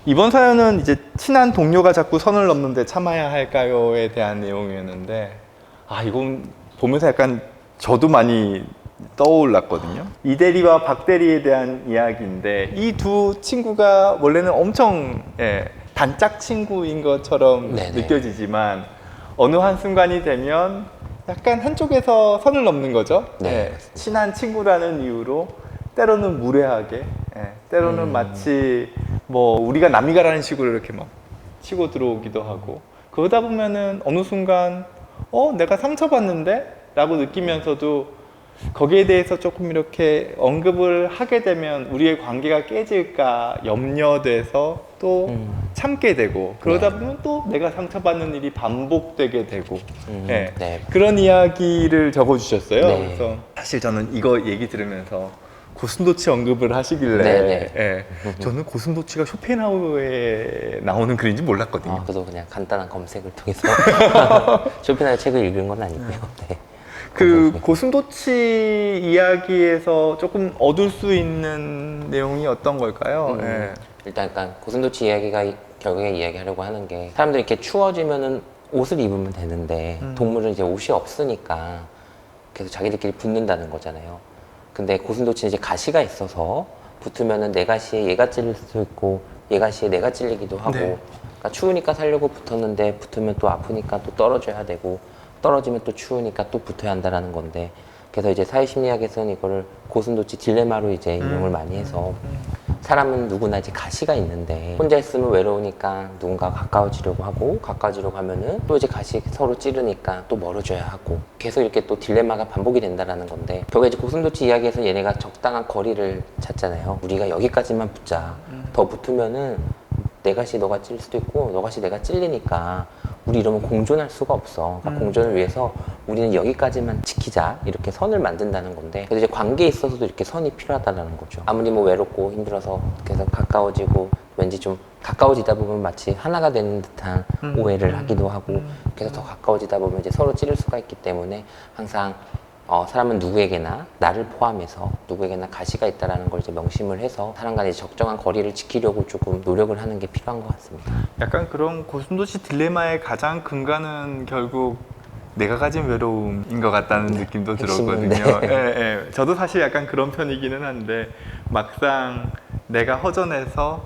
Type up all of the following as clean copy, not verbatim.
이번 사연은 이제 친한 동료가 자꾸 선을 넘는데 참아야 할까요에 대한 내용이었는데, 이건 보면서 약간 저도 많이 떠올랐거든요. 이대리와 박대리에 대한 이야기인데, 이 두 친구가 원래는 엄청 단짝 친구인 것처럼 네네. 느껴지지만 어느 한순간이 되면 약간 한쪽에서 선을 넘는 거죠. 네. 친한 친구라는 이유로 때로는 무례하게, 때로는 마치 뭐 우리가 남이가라는 식으로 이렇게 막 치고 들어오기도 하고, 그러다 보면은 어느 순간 내가 상처받는데? 라고 느끼면서도 거기에 대해서 조금 이렇게 언급을 하게 되면 우리의 관계가 깨질까 염려돼서 또 참게 되고, 그러다 보면 또 내가 상처받는 일이 반복되게 되고, 네. 그런 이야기를 적어주셨어요. 네. 그래서 사실 저는 이거 얘기 들으면서 고슴도치 언급을 하시길래 네네. 저는 고슴도치가 쇼펜하우어에 나오는 글인지 몰랐거든요. 그래도 그냥 간단한 검색을 통해서 쇼핑할 책을 읽은 건 아니고요. 네. 그 고슴도치 이야기에서 조금 얻을 수 있는 내용이 어떤 걸까요? 일단 약간 고슴도치 이야기가 결국에 이야기하려고 하는 게, 사람들이 이렇게 추워지면은 옷을 입으면 되는데 동물은 이제 옷이 없으니까 계속 자기들끼리 붙는다는 거잖아요. 근데 고슴도치는 이제 가시가 있어서 붙으면은 내 가시에 얘가 찔릴 수도 있고 얘 가시에 내가 찔리기도 하고, 네. 그러니까 추우니까 살려고 붙었는데 붙으면 또 아프니까 또 떨어져야 되고, 떨어지면 또 추우니까 또 붙어야 한다라는 건데, 그래서 이제 사회심리학에서는 이거를 고슴도치 딜레마로 이제 인용을 많이 해서, 사람은 누구나 이제 가시가 있는데 혼자 있으면 외로우니까 누군가 가까워지려고 하고, 가까워지려고 하면은 또 이제 가시 서로 찌르니까 또 멀어져야 하고, 계속 이렇게 또 딜레마가 반복이 된다라는 건데, 결국에 이제 고슴도치 이야기에서 얘네가 적당한 거리를 찾잖아요. 우리가 여기까지만 붙자. 더 붙으면은 내 가시 너가 찔릴 수도 있고 너 가시 내가 찔리니까 우리 이러면 공존할 수가 없어. 그러니까 공존을 위해서 우리는 여기까지만 지키자, 이렇게 선을 만든다는 건데, 그래서 이제 관계에 있어서도 이렇게 선이 필요하다는 거죠. 아무리 뭐 외롭고 힘들어서 계속 가까워지고, 왠지 좀 가까워지다 보면 마치 하나가 되는 듯한 오해를 하기도 하고, 그래서 더 가까워지다 보면 이제 서로 찌를 수가 있기 때문에 항상 사람은 누구에게나, 나를 포함해서 누구에게나 가시가 있다는 걸 이제 명심을 해서 사람 간에 적정한 거리를 지키려고 조금 노력을 하는 게 필요한 것 같습니다. 약간 그런 고슴도치 딜레마의 가장 근간은 결국 내가 가진 외로움인 것 같다는 느낌도 핵심은, 들었거든요. 저도 사실 약간 그런 편이기는 한데, 막상 내가 허전해서,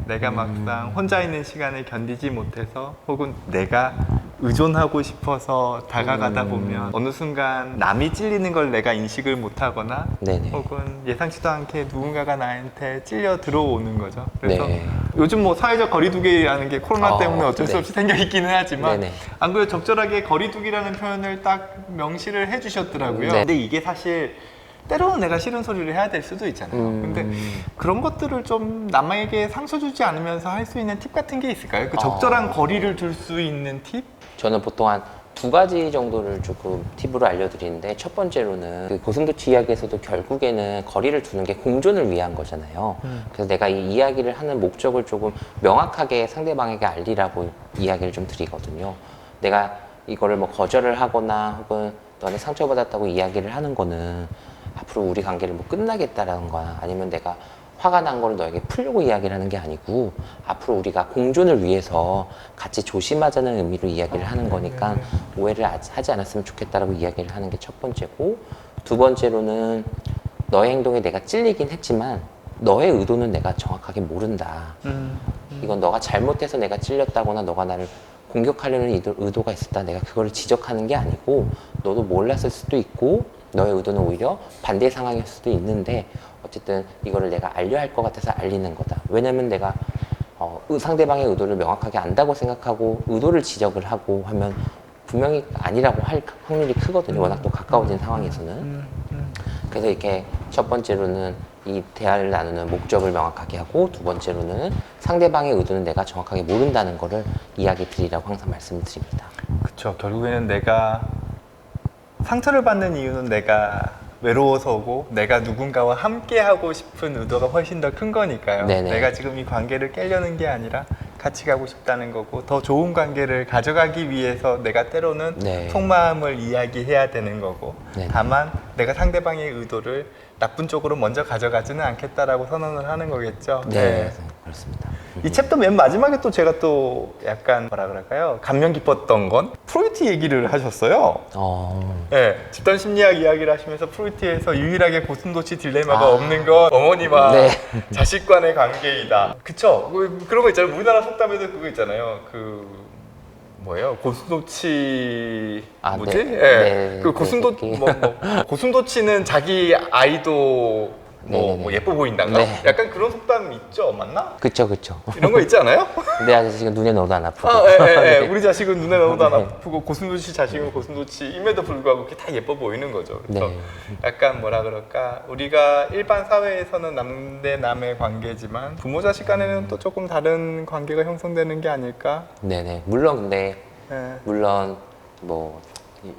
내가 막상 혼자 있는 시간을 견디지 못해서, 혹은 내가 의존하고 싶어서 다가가다 보면 어느 순간 남이 찔리는 걸 내가 인식을 못하거나, 네네. 혹은 예상치도 않게 누군가가 나한테 찔려 들어오는 거죠. 그래서 네. 요즘 뭐 사회적 거리두기라는 게 코로나 때문에 어쩔 수 네. 없이 생겨 있기는 하지만, 네네. 안 그래도 적절하게 거리두기라는 표현을 딱 명시를 해주셨더라고요. 네. 근데 이게 사실 때로는 내가 싫은 소리를 해야 될 수도 있잖아요. 근데 그런 것들을 좀 남에게 상처 주지 않으면서 할 수 있는 팁 같은 게 있을까요? 그 적절한 거리를 둘 수 있는 팁? 저는 보통 한 2가지 정도를 조금 팁으로 알려드리는데, 첫 번째로는 그 고슴도치 이야기에서도 결국에는 거리를 두는 게 공존을 위한 거잖아요. 그래서 내가 이 이야기를 하는 목적을 조금 명확하게 상대방에게 알리라고 이야기를 좀 드리거든요. 내가 이거를 뭐 거절을 하거나 혹은 너네 상처받았다고 이야기를 하는 거는 앞으로 우리 관계를 뭐 끝나겠다라는 거나, 아니면 내가 화가 난 걸 너에게 풀려고 이야기를 하는 게 아니고 앞으로 우리가 공존을 위해서 같이 조심하자는 의미로 이야기를 하는 거니까 오해를 하지 않았으면 좋겠다라고 이야기를 하는 게 첫 번째고, 두 번째로는 너의 행동에 내가 찔리긴 했지만 너의 의도는 내가 정확하게 모른다. 이건 너가 잘못해서 내가 찔렸다거나 너가 나를 공격하려는 의도가 있었다, 내가 그거를 지적하는 게 아니고, 너도 몰랐을 수도 있고 너의 의도는 오히려 반대 상황일 수도 있는데, 어쨌든 이거를 내가 알려야 할 것 같아서 알리는 거다. 왜냐면 내가 상대방의 의도를 명확하게 안다고 생각하고 의도를 지적을 하고 하면 분명히 아니라고 할 확률이 크거든요. 워낙 또 가까워진 상황에서는. 그래서 이렇게 첫 번째로는 이 대화를 나누는 목적을 명확하게 하고, 두 번째로는 상대방의 의도는 내가 정확하게 모른다는 거를 이야기 드리라고 항상 말씀을 드립니다. 그쵸. 결국에는 내가 상처를 받는 이유는 내가 외로워서고, 내가 누군가와 함께 하고 싶은 의도가 훨씬 더 큰 거니까요. 네네. 내가 지금 이 관계를 깨려는 게 아니라 같이 가고 싶다는 거고, 더 좋은 관계를 가져가기 위해서 내가 때로는 네. 속마음을 이야기해야 되는 거고, 네네. 다만 내가 상대방의 의도를 나쁜 쪽으로 먼저 가져가지는 않겠다라고 선언을 하는 거겠죠. 네, 그렇습니다. 이 챕터 맨 마지막에 또 제가 또 약간 뭐라 그럴까요? 감명 깊었던 건 프로이트 얘기를 하셨어요. 네, 집단 심리학 이야기를 하시면서 프로이트에서 유일하게 고슴도치 딜레마가 없는 건 어머니와 네. 자식 간의 관계이다. 그쵸? 그런 거 있잖아요. 우리나라 속담에도 그거 있잖아요. 뭐예요? 고슴도치 뭐지? 네. 네. 그 고슴도치는 자기 아이도 네네네. 예뻐 보인단가? 네. 약간 그런 속담 있죠, 맞나? 그쵸. 이런 거 있지 않아요? 내 아저씨가 눈에 넣어도 안 아프고. 네. 우리 자식은 눈에 넣어도 안 네. 아프고 고슴도치 자식은 고슴도치임에도 불구하고 그게 다 예뻐 보이는 거죠. 그래서 네. 약간 뭐라 그럴까, 우리가 일반 사회에서는 남 대 남의 관계지만 부모 자식 간에는 또 조금 다른 관계가 형성되는 게 아닐까? 네네. 물론 근데 네. 물론 뭐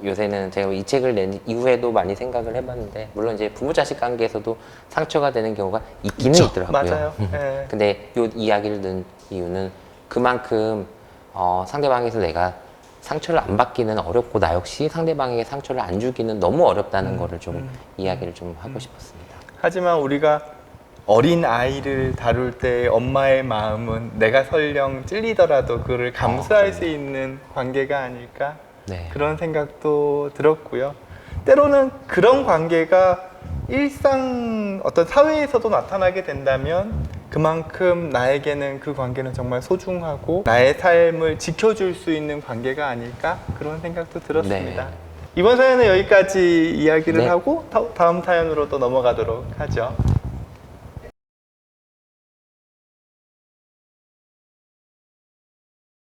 요새는 제가 이 책을 낸 이후에도 많이 생각을 해봤는데 물론 이제 부모 자식 관계에서도 상처가 되는 경우가 있기는 있더라고요. 맞아요. 네. 근데 이 이야기를 든 이유는 그만큼 상대방에서 내가 상처를 안 받기는 어렵고 나 역시 상대방에게 상처를 안 주기는 너무 어렵다는 거를 좀 이야기를 좀 하고 싶었습니다. 하지만 우리가 어린 아이를 다룰 때 엄마의 마음은 내가 설령 찔리더라도 그를 감수할 수 있는 관계가 아닐까? 네. 그런 생각도 들었고요. 때로는 그런 관계가 일상 어떤 사회에서도 나타나게 된다면 그만큼 나에게는 그 관계는 정말 소중하고 나의 삶을 지켜줄 수 있는 관계가 아닐까? 그런 생각도 들었습니다. 네. 이번 사연은 여기까지 이야기를 네. 하고 다음 사연으로 또 넘어가도록 하죠.